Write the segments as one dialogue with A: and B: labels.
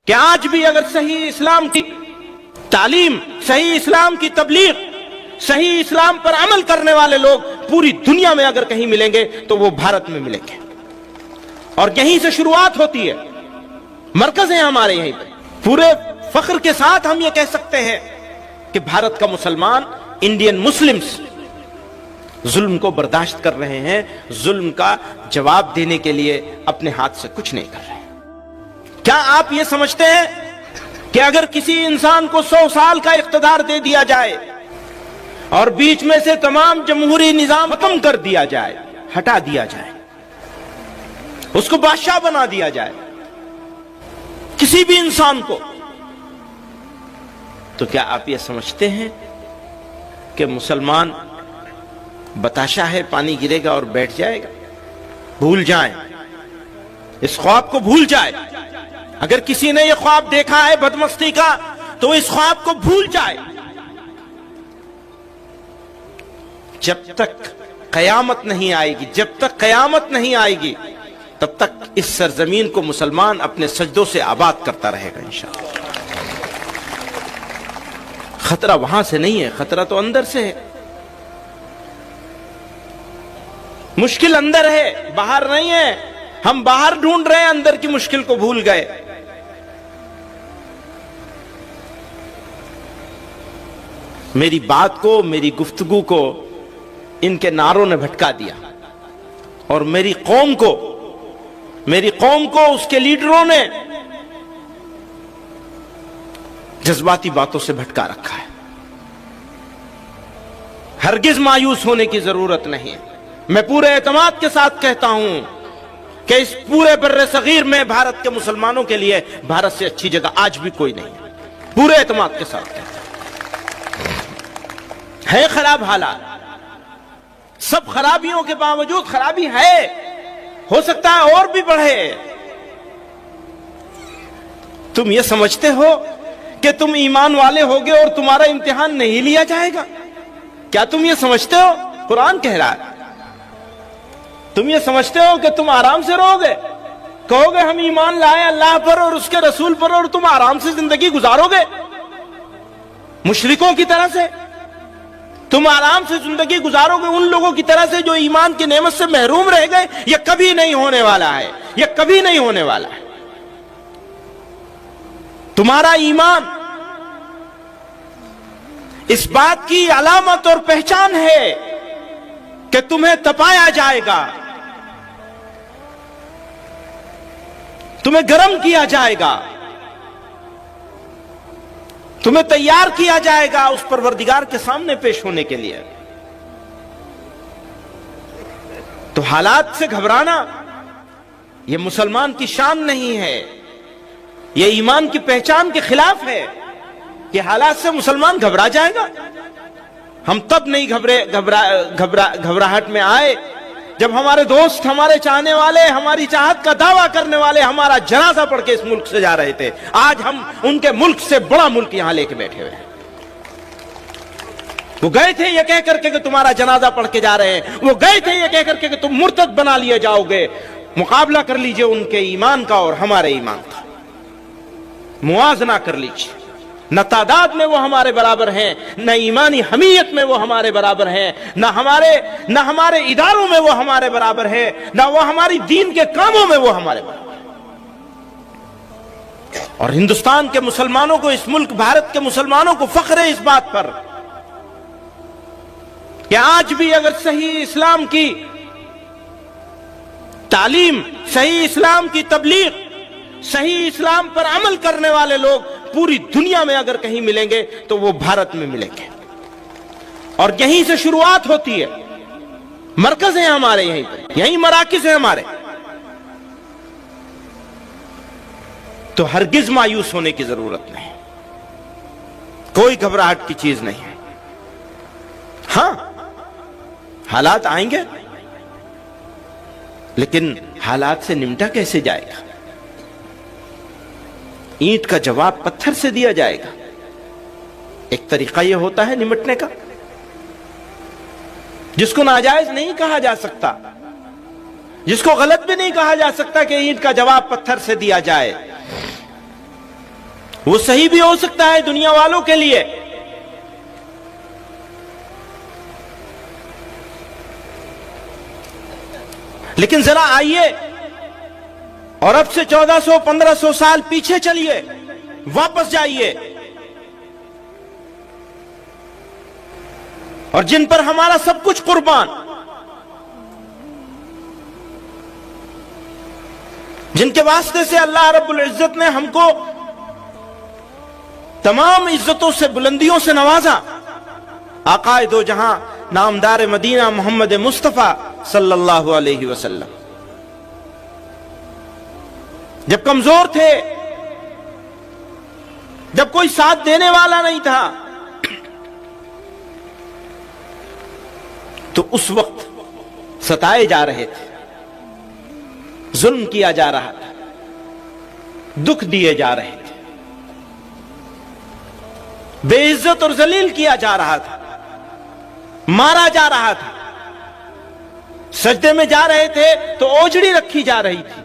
A: کہ آج بھی اگر صحیح اسلام کی تعلیم، صحیح اسلام کی تبلیغ، صحیح اسلام پر عمل کرنے والے لوگ پوری دنیا میں اگر کہیں ملیں گے تو وہ بھارت میں ملیں گے، اور یہیں سے شروعات ہوتی ہے، مرکز ہے ہمارے یہیں پہ۔ پورے فخر کے ساتھ ہم یہ کہہ سکتے ہیں کہ بھارت کا مسلمان، انڈین مسلمز ظلم کو برداشت کر رہے ہیں، ظلم کا جواب دینے کے لیے اپنے ہاتھ سے کچھ نہیں کر رہے۔ کیا آپ یہ سمجھتے ہیں کہ اگر کسی انسان کو 100 سال کا اقتدار دے دیا جائے اور بیچ میں سے تمام جمہوری نظام ختم کر دیا جائے، ہٹا دیا جائے، اس کو بادشاہ بنا دیا جائے کسی بھی انسان کو، تو کیا آپ یہ سمجھتے ہیں کہ مسلمان بتاشا ہے، پانی گرے گا اور بیٹھ جائے گا؟ بھول جائیں، اس خواب کو بھول جائے۔ اگر کسی نے یہ خواب دیکھا ہے بدمستی کا تو اس خواب کو بھول جائے۔ جب تک قیامت نہیں آئے گی، جب تک قیامت نہیں آئے گی، تب تک اس سرزمین کو مسلمان اپنے سجدوں سے آباد کرتا رہے گا انشاءاللہ۔ خطرہ وہاں سے نہیں ہے، خطرہ تو اندر سے ہے۔ مشکل اندر ہے، باہر نہیں ہے۔ ہم باہر ڈھونڈ رہے ہیں، اندر کی مشکل کو بھول گئے۔ میری بات کو، میری گفتگو کو ان کے نعروں نے بھٹکا دیا، اور میری قوم کو اس کے لیڈروں نے جذباتی باتوں سے بھٹکا رکھا ہے۔ ہرگز مایوس ہونے کی ضرورت نہیں ہے۔ میں پورے اعتماد کے ساتھ کہتا ہوں کہ اس پورے بر صغیر میں بھارت کے مسلمانوں کے لیے بھارت سے اچھی جگہ آج بھی کوئی نہیں ہے۔ پورے اعتماد کے ساتھ کہتا ہوں۔ ہے خراب حالات، سب خرابیوں کے باوجود خرابی ہے، ہو سکتا ہے اور بھی بڑھے۔ تم یہ سمجھتے ہو کہ تم ایمان والے ہوگے اور تمہارا امتحان نہیں لیا جائے گا؟ کیا تم یہ سمجھتے ہو؟ قرآن کہہ رہا ہے۔ تم یہ سمجھتے ہو کہ تم آرام سے رہو گے، کہو گے ہم ایمان لائے اللہ پر اور اس کے رسول پر، اور تم آرام سے زندگی گزارو گے مشرکوں کی طرح سے؟ تم آرام سے زندگی گزارو گے ان لوگوں کی طرح سے جو ایمان کی نعمت سے محروم رہ گئے؟ یہ کبھی نہیں ہونے والا ہے، یہ کبھی نہیں ہونے والا ہے۔ تمہارا ایمان اس بات کی علامت اور پہچان ہے کہ تمہیں تپایا جائے گا، تمہیں گرم کیا جائے گا، تمہیں تیار کیا جائے گا اس پروردگار کے سامنے پیش ہونے کے لیے۔ تو حالات سے گھبرانا یہ مسلمان کی شان نہیں ہے، یہ ایمان کی پہچان کے خلاف ہے کہ حالات سے مسلمان گھبرا جائے گا۔ ہم تب نہیں گھبراہٹ میں آئے جب ہمارے دوست، ہمارے چاہنے والے، ہماری چاہت کا دعویٰ کرنے والے ہمارا جنازہ پڑھ کے اس ملک سے جا رہے تھے۔ آج ہم ان کے ملک سے بڑا ملک یہاں لے کے بیٹھے ہوئے ہیں۔ وہ گئے تھے یہ کہہ کر کے کہ تمہارا جنازہ پڑھ کے جا رہے ہیں، وہ گئے تھے یہ کہہ کر کے کہ تم مرتد بنا لیے جاؤ گے۔ مقابلہ کر لیجئے ان کے ایمان کا اور ہمارے ایمان کا، موازنہ کر لیجئے۔ نہ تعداد میں وہ ہمارے برابر ہیں، نہ ایمانی حمیت میں وہ ہمارے برابر ہیں، نہ ہمارے اداروں میں وہ ہمارے برابر ہیں، نہ وہ ہماری دین کے کاموں میں وہ ہمارے برابر ہیں۔ اور ہندوستان کے مسلمانوں کو، اس ملک بھارت کے مسلمانوں کو فخر ہے اس بات پر کہ آج بھی اگر صحیح اسلام کی تعلیم، صحیح اسلام کی تبلیغ، صحیح اسلام پر عمل کرنے والے لوگ پوری دنیا میں اگر کہیں ملیں گے تو وہ بھارت میں ملیں گے، اور یہیں سے شروعات ہوتی ہے، مرکز ہے ہمارے یہیں پر، یہیں مراکز ہیں ہمارے۔ تو ہرگز مایوس ہونے کی ضرورت نہیں، کوئی گھبراہٹ کی چیز نہیں ہے۔ ہاں حالات آئیں گے، لیکن حالات سے نمٹا کیسے جائے گا؟ اینٹ کا جواب پتھر سے دیا جائے گا۔ ایک طریقہ یہ ہوتا ہے نمٹنے کا، جس کو ناجائز نہیں کہا جا سکتا، جس کو غلط بھی نہیں کہا جا سکتا کہ اینٹ کا جواب پتھر سے دیا جائے۔ وہ صحیح بھی ہو سکتا ہے دنیا والوں کے لیے، لیکن ذرا آئیے اور اب سے 1400-1500 سال پیچھے چلیے، واپس جائیے، اور جن پر ہمارا سب کچھ قربان، جن کے واسطے سے اللہ رب العزت نے ہم کو تمام عزتوں سے، بلندیوں سے نوازا، آقائے دو جہاں نامدار مدینہ محمد مصطفیٰ صلی اللہ علیہ وسلم جب کمزور تھے، جب کوئی ساتھ دینے والا نہیں تھا، تو اس وقت ستائے جا رہے تھے، ظلم کیا جا رہا تھا، دکھ دیے جا رہے تھے، بے عزت اور ذلیل کیا جا رہا تھا، مارا جا رہا تھا، سجدے میں جا رہے تھے تو اوجڑی رکھی جا رہی تھی،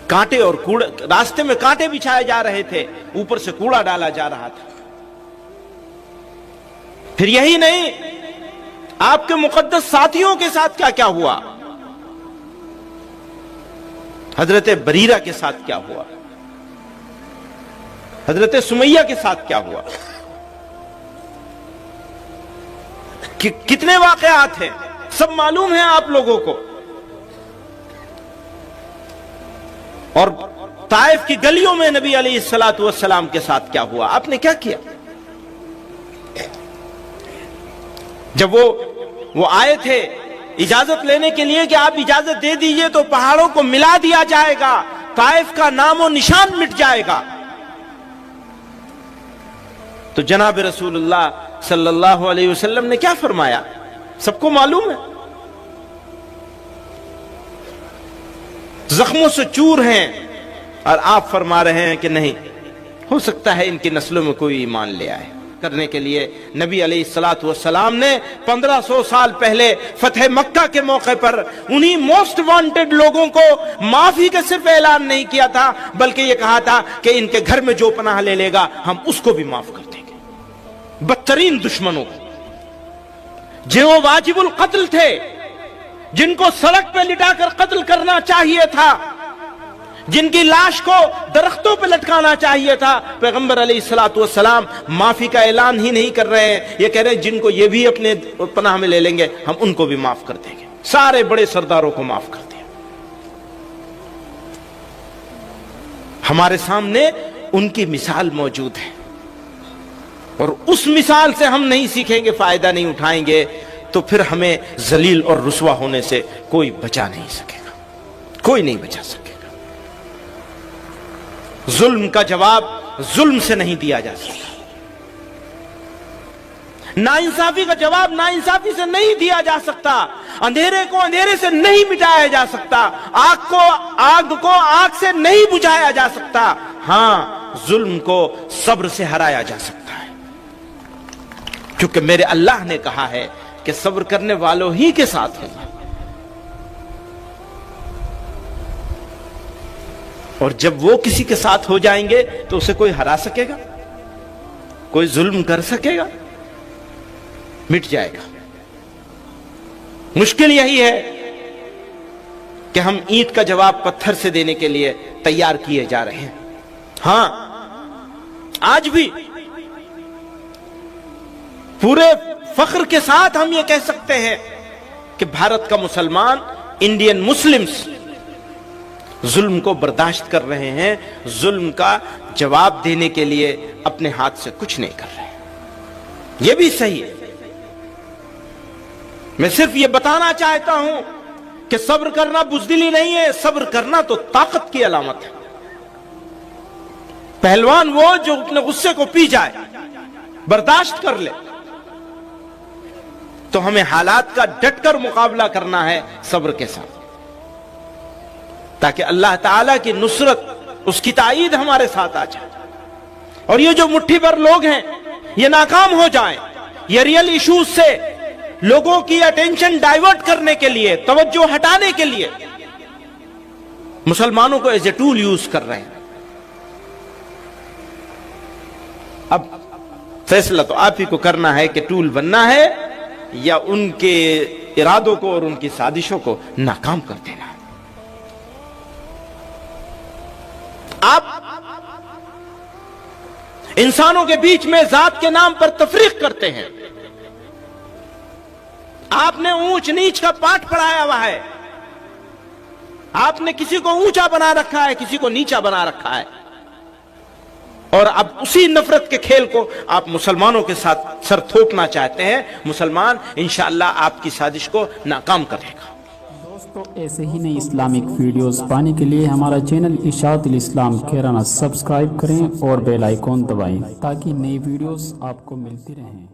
A: کانٹے اور کوڑے، راستے میں کانٹے بچھائے جا رہے تھے، اوپر سے کوڑا ڈالا جا رہا تھا۔ پھر یہی نہیں، آپ کے مقدس ساتھیوں کے ساتھ کیا کیا ہوا، حضرت بریرہ کے ساتھ کیا ہوا، حضرت سمیہ کے ساتھ کیا ہوا، کتنے واقعات ہیں، سب معلوم ہیں آپ لوگوں کو۔ اور طائف کی گلیوں میں نبی علیہ السلام کے ساتھ کیا ہوا، آپ نے کیا کیا؟ جب وہ آئے تھے اجازت لینے کے لیے کہ آپ اجازت دے دیجئے تو پہاڑوں کو ملا دیا جائے گا، طائف کا نام و نشان مٹ جائے گا، تو جناب رسول اللہ صلی اللہ علیہ وسلم نے کیا فرمایا، سب کو معلوم ہے، زخموں سے چور ہیں، اور آپ فرما رہے ہیں کہ نہیں، ہو سکتا ہے ان کی نسلوں میں کوئی ایمان لے آئے۔ کرنے کے لیے نبی علیہ السلام نے 1500 سال پہلے فتح مکہ کے موقع پر انہی موسٹ وانٹڈ لوگوں کو معافی کا صرف اعلان نہیں کیا تھا، بلکہ یہ کہا تھا کہ ان کے گھر میں جو پناہ لے لے گا ہم اس کو بھی معاف کر دیں گے۔ بدترین دشمنوں کو، جو واجب القتل تھے، جن کو سڑک پہ لٹا کر قتل کرنا چاہیے تھا، جن کی لاش کو درختوں پہ لٹکانا چاہیے تھا، پیغمبر علیہ السلام معافی کا اعلان ہی نہیں کر رہے ہیں، یہ کہہ رہے ہیں جن کو یہ بھی اپنے پناہ میں لے لیں گے ہم ان کو بھی معاف کر دیں گے، سارے بڑے سرداروں کو معاف کر دیا۔ ہمارے سامنے ان کی مثال موجود ہے، اور اس مثال سے ہم نہیں سیکھیں گے، فائدہ نہیں اٹھائیں گے، تو پھر ہمیں ذلیل اور رسوا ہونے سے کوئی بچا نہیں سکے گا، کوئی نہیں بچا سکے گا۔ ظلم کا جواب ظلم سے نہیں دیا جا سکتا، ناانصافی کا جواب ناانصافی سے نہیں دیا جا سکتا، اندھیرے کو اندھیرے سے نہیں مٹایا جا سکتا، آگ کو آگ سے نہیں بجھایا جا سکتا، ہاں ظلم کو صبر سے ہرایا جا سکتا ہے، کیونکہ میرے اللہ نے کہا ہے کہ صبر کرنے والوں ہی کے ساتھ ہے۔ اور جب وہ کسی کے ساتھ ہو جائیں گے تو اسے کوئی ہرا سکے گا، کوئی ظلم کر سکے گا، مٹ جائے گا۔ مشکل یہی ہے کہ ہم اینٹ کا جواب پتھر سے دینے کے لیے تیار کیے جا رہے ہیں۔ ہاں آج بھی پورے فخر کے ساتھ ہم یہ کہہ سکتے ہیں کہ بھارت کا مسلمان، انڈین مسلمز ظلم کو برداشت کر رہے ہیں، ظلم کا جواب دینے کے لیے اپنے ہاتھ سے کچھ نہیں کر رہے، یہ بھی صحیح ہے۔ میں صرف یہ بتانا چاہتا ہوں کہ صبر کرنا بزدلی نہیں ہے، صبر کرنا تو طاقت کی علامت ہے۔ پہلوان وہ جو اپنے غصے کو پی جائے، برداشت کر لے، تو ہمیں حالات کا ڈٹ کر مقابلہ کرنا ہے صبر کے ساتھ، تاکہ اللہ تعالیٰ کی نصرت، اس کی تائید ہمارے ساتھ آ جائے، اور یہ جو مٹھی بھر لوگ ہیں یہ ناکام ہو جائیں، یہ ریئل ایشوز سے لوگوں کی اٹینشن ڈائیورٹ کرنے کے لیے، توجہ ہٹانے کے لیے مسلمانوں کو ایز اے ٹول یوز کر رہے ہیں۔ اب فیصلہ تو آپ ہی کو کرنا ہے کہ ٹول بننا ہے یا ان کے ارادوں کو اور ان کی سازشوں کو ناکام کر دینا ہے. آپ انسانوں کے بیچ میں ذات کے نام پر تفریق کرتے ہیں. آپ نے اونچ نیچ کا پاٹ پڑھایا ہوا ہے. آپ نے کسی کو اونچا بنا رکھا ہے, کسی کو نیچا بنا رکھا ہے, اور اب اسی نفرت کے کھیل کو آپ مسلمانوں کے ساتھ سر تھوپنا چاہتے ہیں. مسلمان انشاءاللہ آپ کی سازش کو ناکام کرے گا.
B: دوستو ایسے ہی نئی اسلامک ویڈیوز پانے کے لیے ہمارا چینل اشاعت الاسلام کیرانہ سبسکرائب کریں اور بیل آئیکن دبائیں تاکہ نئی ویڈیوز آپ کو ملتی رہیں.